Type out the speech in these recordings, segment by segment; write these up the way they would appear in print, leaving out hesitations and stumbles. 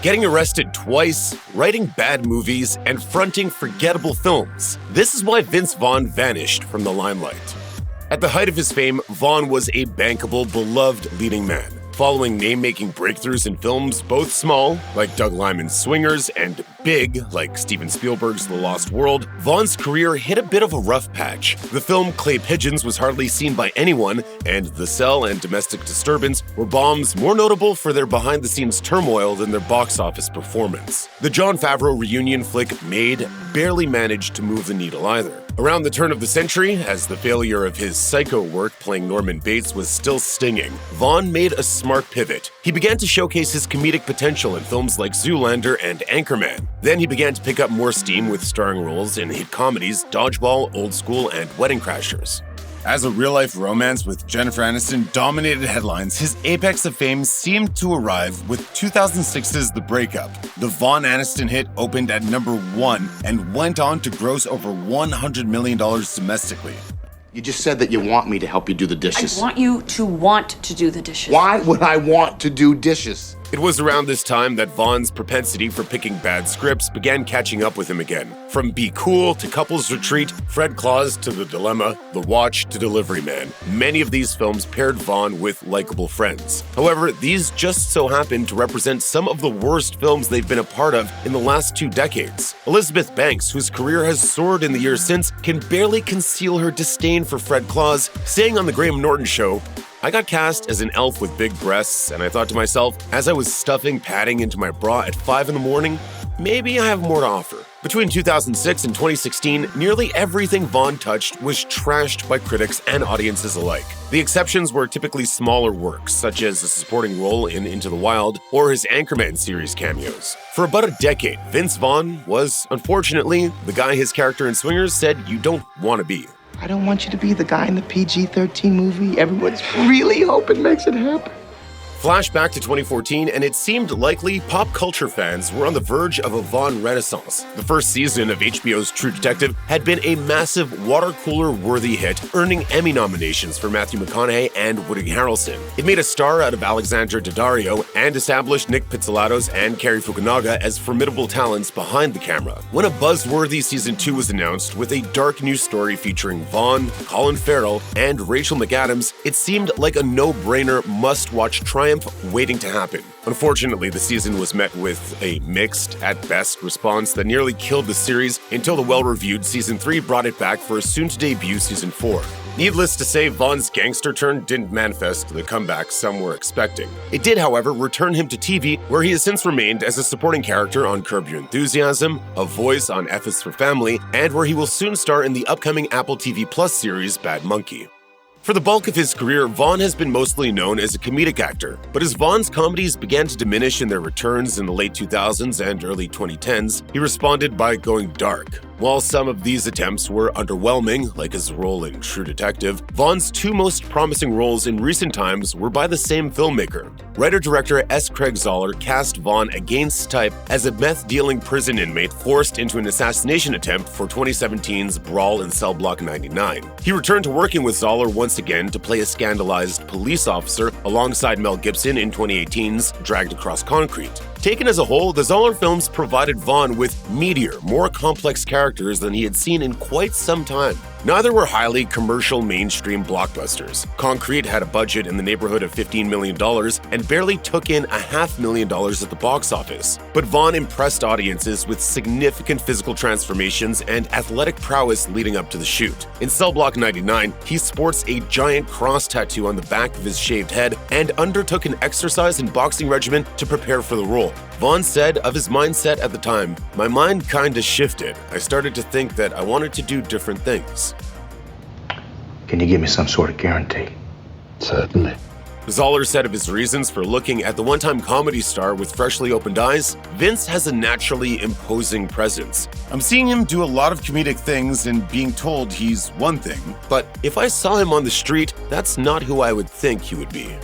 Getting arrested twice, writing bad movies, and fronting forgettable films. This is why Vince Vaughn vanished from the limelight. At the height of his fame, Vaughn was a bankable, beloved leading man. Following name-making breakthroughs in films both small, like Doug Liman's Swingers, and big, like Steven Spielberg's The Lost World, Vaughn's career hit a bit of a rough patch. The film Clay Pigeons was hardly seen by anyone, and The Cell and Domestic Disturbance were bombs more notable for their behind-the-scenes turmoil than their box office performance. The Jon Favreau reunion flick Made barely managed to move the needle either. Around the turn of the century, as the failure of his Psycho work playing Norman Bates was still stinging, Vaughn made a smart pivot. He began to showcase his comedic potential in films like Zoolander and Anchorman. Then he began to pick up more steam with starring roles in hit comedies Dodgeball, Old School, and Wedding Crashers. As a real-life romance with Jennifer Aniston dominated headlines, his apex of fame seemed to arrive with 2006's The Breakup. The Vaughn-Aniston hit opened at #1 and went on to gross over $100 million domestically. You just said that you want me to help you do the dishes. I want you to want to do the dishes. Why would I want to do dishes? It was around this time that Vaughn's propensity for picking bad scripts began catching up with him again. From Be Cool to Couples Retreat, Fred Claus to The Dilemma, The Watch to Delivery Man, many of these films paired Vaughn with likable friends. However, these just so happen to represent some of the worst films they've been a part of in the last 2 decades. Elizabeth Banks, whose career has soared in the years since, can barely conceal her disdain for Fred Claus, saying on The Graham Norton Show, "I got cast as an elf with big breasts, and I thought to myself, as I was stuffing padding into my bra at 5 in the morning, maybe I have more to offer." Between 2006 and 2016, nearly everything Vaughn touched was trashed by critics and audiences alike. The exceptions were typically smaller works, such as a supporting role in Into the Wild or his Anchorman series cameos. For about a decade, Vince Vaughn was, unfortunately, the guy his character in Swingers said you don't want to be. I don't want you to be the guy in the PG-13 movie everyone's really hoping makes it happen. Flashback to 2014, and it seemed likely pop culture fans were on the verge of a Vaughn renaissance. The first season of HBO's True Detective had been a massive water-cooler-worthy hit, earning Emmy nominations for Matthew McConaughey and Woody Harrelson. It made a star out of Alexandra Daddario and established Nick Pizzolattos and Cary Fukunaga as formidable talents behind the camera. When a buzzworthy Season 2 was announced with a dark new story featuring Vaughn, Colin Farrell, and Rachel McAdams, it seemed like a no-brainer must-watch triumph waiting to happen. Unfortunately, the season was met with a mixed, at best, response that nearly killed the series until the well-reviewed Season 3 brought it back for a soon-to-debut Season 4. Needless to say, Vaughn's gangster turn didn't manifest the comeback some were expecting. It did, however, return him to TV, where he has since remained as a supporting character on Curb Your Enthusiasm, a voice on F is for Family, and where he will soon star in the upcoming Apple TV Plus series Bad Monkey. For the bulk of his career, Vaughn has been mostly known as a comedic actor, but as Vaughn's comedies began to diminish in their returns in the late 2000s and early 2010s, he responded by going dark. While some of these attempts were underwhelming, like his role in True Detective, Vaughn's 2 most promising roles in recent times were by the same filmmaker. Writer-director S. Craig Zahler cast Vaughn against type as a meth-dealing prison inmate forced into an assassination attempt for 2017's Brawl in Cell Block 99. He returned to working with Zahler once again to play a scandalized police officer alongside Mel Gibson in 2018's Dragged Across Concrete. Taken as a whole, the Zahler films provided Vaughn with meatier, more complex characters than he had seen in quite some time. Neither were highly commercial mainstream blockbusters. Concrete had a budget in the neighborhood of $15 million and barely took in $500,000 at the box office. But Vaughn impressed audiences with significant physical transformations and athletic prowess leading up to the shoot. In Cell Block 99, he sports a giant cross tattoo on the back of his shaved head and undertook an exercise and boxing regimen to prepare for the role. Vaughn said of his mindset at the time, "My mind kinda shifted. I started to think that I wanted to do different things." Can you give me some sort of guarantee? Certainly. Zahler said of his reasons for looking at the one-time comedy star with freshly opened eyes, "Vince has a naturally imposing presence. I'm seeing him do a lot of comedic things and being told he's one thing, But if I saw him on the street, that's not who I would think he would be."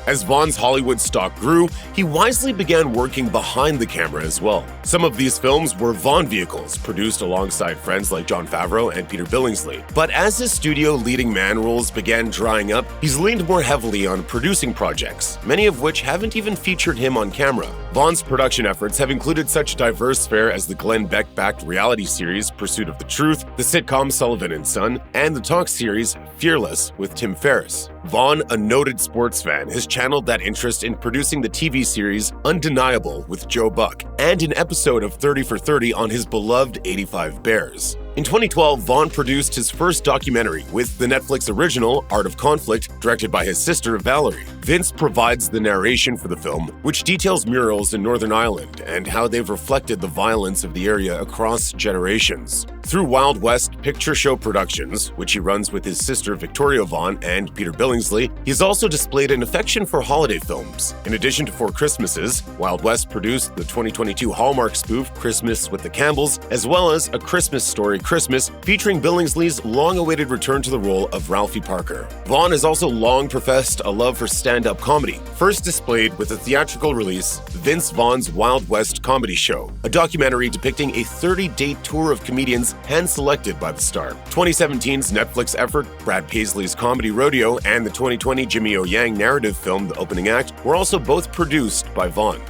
As Vaughn's Hollywood stock grew, he wisely began working behind the camera as well. Some of these films were Vaughn vehicles, produced alongside friends like Jon Favreau and Peter Billingsley. But as his studio leading man roles began drying up, he's leaned more heavily on producing projects, many of which haven't even featured him on camera. Vaughn's production efforts have included such diverse fare as the Glenn Beck-backed reality series Pursuit of the Truth, the sitcom Sullivan and Son, and the talk series Fearless with Tim Ferriss. Vaughn, a noted sports fan, has channeled that interest in producing the TV series Undeniable with Joe Buck and an episode of 30 for 30 on his beloved 85 Bears. In 2012, Vaughn produced his first documentary with the Netflix original Art of Conflict, directed by his sister Valerie. Vince provides the narration for the film, which details murals in Northern Ireland and how they've reflected the violence of the area across generations. Through Wild West Picture Show Productions, which he runs with his sister Victoria Vaughn and Peter Billingsley, he's also displayed an affection for holiday films. In addition to Four Christmases, Wild West produced the 2022 Hallmark spoof Christmas with the Campbells, as well as A Christmas Story Christmas, featuring Billingsley's long-awaited return to the role of Ralphie Parker. Vaughn has also long professed a love for stand-up comedy, first displayed with the theatrical release Vince Vaughn's Wild West Comedy Show, a documentary depicting a 30-day tour of comedians hand-selected by the star. 2017's Netflix effort, Brad Paisley's Comedy Rodeo, and the 2020 Jimmy O. Yang narrative film The Opening Act were also both produced by Vaughn.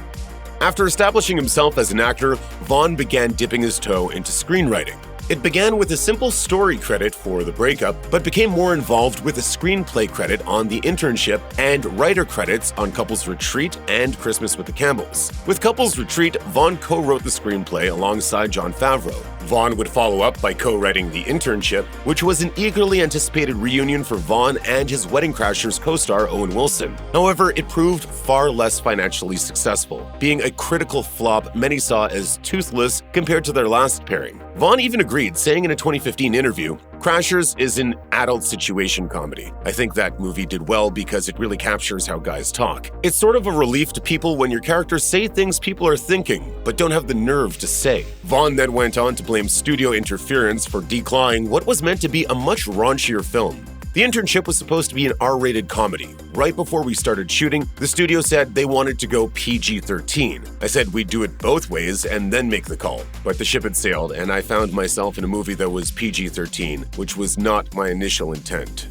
After establishing himself as an actor, Vaughn began dipping his toe into screenwriting. It began with a simple story credit for The Breakup, but became more involved with a screenplay credit on The Internship and writer credits on Couples Retreat and Christmas with the Campbells. With Couples Retreat, Vaughn co-wrote the screenplay alongside Jon Favreau. Vaughn would follow up by co-writing The Internship, which was an eagerly anticipated reunion for Vaughn and his Wedding Crashers co-star Owen Wilson. However, it proved far less financially successful, being a critical flop many saw as toothless compared to their last pairing. Vaughn even agreed, saying in a 2015 interview, "Crashers is an adult situation comedy. I think that movie did well because it really captures how guys talk. It's sort of a relief to people when your characters say things people are thinking, but don't have the nerve to say." Vaughn then went on to blame studio interference for declawing what was meant to be a much raunchier film. The Internship was supposed to be an R-rated comedy. Right before we started shooting, the studio said they wanted to go PG-13. I said we'd do it both ways and then make the call. But the ship had sailed, and I found myself in a movie that was PG-13, which was not my initial intent.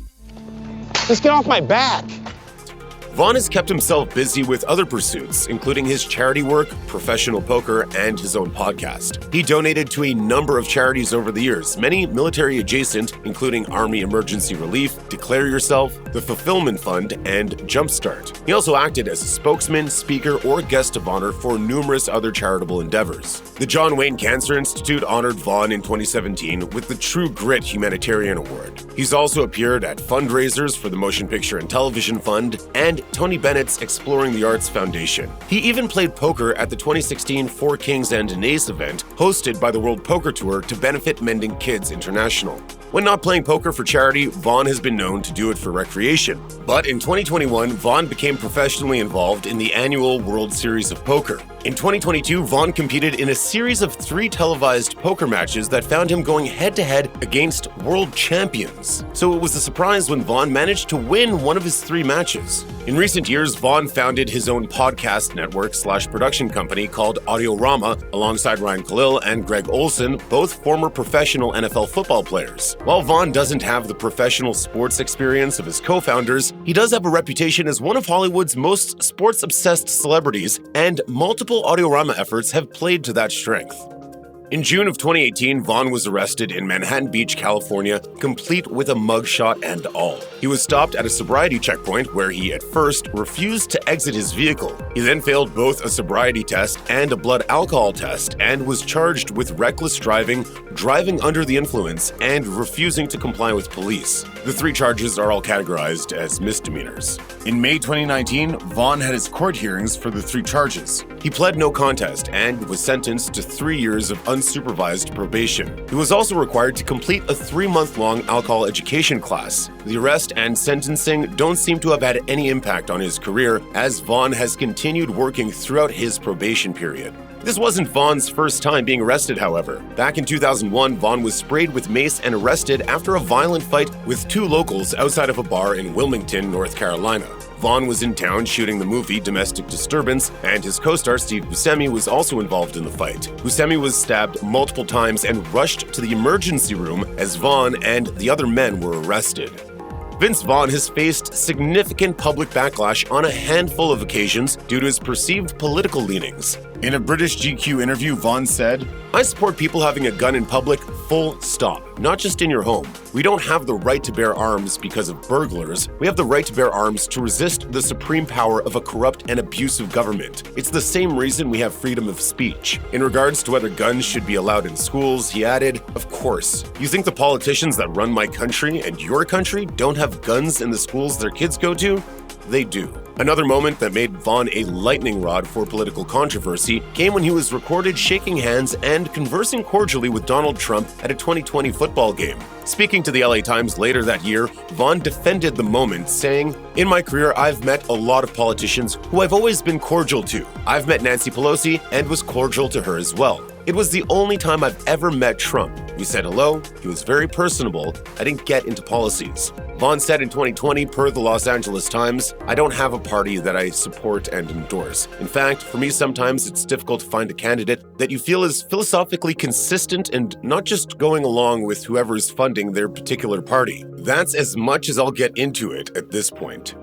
Just get off my back. Vaughn has kept himself busy with other pursuits, including his charity work, professional poker, and his own podcast. He donated to a number of charities over the years, many military adjacent, including Army Emergency Relief, Declare Yourself, the Fulfillment Fund, and Jumpstart. He also acted as a spokesman, speaker, or guest of honor for numerous other charitable endeavors. The John Wayne Cancer Institute honored Vaughn in 2017 with the True Grit Humanitarian Award. He's also appeared at fundraisers for the Motion Picture and Television Fund and Tony Bennett's Exploring the Arts Foundation. He even played poker at the 2016 Four Kings and an Ace event hosted by the World Poker Tour to benefit Mending Kids International. When not playing poker for charity, Vaughn has been known to do it for recreation. But in 2021, Vaughn became professionally involved in the annual World Series of Poker. In 2022, Vaughn competed in a series of 3 televised poker matches that found him going head-to-head against world champions. So it was a surprise when Vaughn managed to win one of his 3 matches. In recent years, Vaughn founded his own podcast network/production company called Audiorama alongside Ryan Khalil and Greg Olson, both former professional NFL football players. While Vaughn doesn't have the professional sports experience of his co-founders, he does have a reputation as one of Hollywood's most sports-obsessed celebrities, and multiple Audiorama efforts have played to that strength. In June of 2018, Vaughn was arrested in Manhattan Beach, California, complete with a mugshot and all. He was stopped at a sobriety checkpoint where he at first refused to exit his vehicle. He then failed both a sobriety test and a blood alcohol test and was charged with reckless driving, driving under the influence, and refusing to comply with police. The 3 charges are all categorized as misdemeanors. In May 2019, Vaughn had his court hearings for the 3 charges. He pled no contest and was sentenced to 3 years of unsupervised probation. He was also required to complete a 3-month-long alcohol education class. The arrest and sentencing don't seem to have had any impact on his career, as Vaughn has continued working throughout his probation period. This wasn't Vaughn's first time being arrested, however. Back in 2001, Vaughn was sprayed with mace and arrested after a violent fight with 2 locals outside of a bar in Wilmington, North Carolina. Vaughn was in town shooting the movie Domestic Disturbance, and his co-star Steve Buscemi was also involved in the fight. Buscemi was stabbed multiple times and rushed to the emergency room as Vaughn and the other men were arrested. Vince Vaughn has faced significant public backlash on a handful of occasions due to his perceived political leanings. In a British GQ interview, Vaughn said, "I support people having a gun in public, full stop, not just in your home. We don't have the right to bear arms because of burglars. We have the right to bear arms to resist the supreme power of a corrupt and abusive government. It's the same reason we have freedom of speech." In regards to whether guns should be allowed in schools, he added, "Of course. You think the politicians that run my country and your country don't have guns in the schools their kids go to? They do." Another moment that made Vaughn a lightning rod for political controversy came when he was recorded shaking hands and conversing cordially with Donald Trump at a 2020 football game. Speaking to the LA Times later that year, Vaughn defended the moment, saying, "In my career, I've met a lot of politicians who I've always been cordial to. I've met Nancy Pelosi and was cordial to her as well. It was the only time I've ever met Trump. We said hello, he was very personable, I didn't get into policies." Vaughn said in 2020, per the Los Angeles Times, "I don't have a party that I support and endorse. In fact, for me sometimes it's difficult to find a candidate that you feel is philosophically consistent and not just going along with whoever is funding their particular party. That's as much as I'll get into it at this point."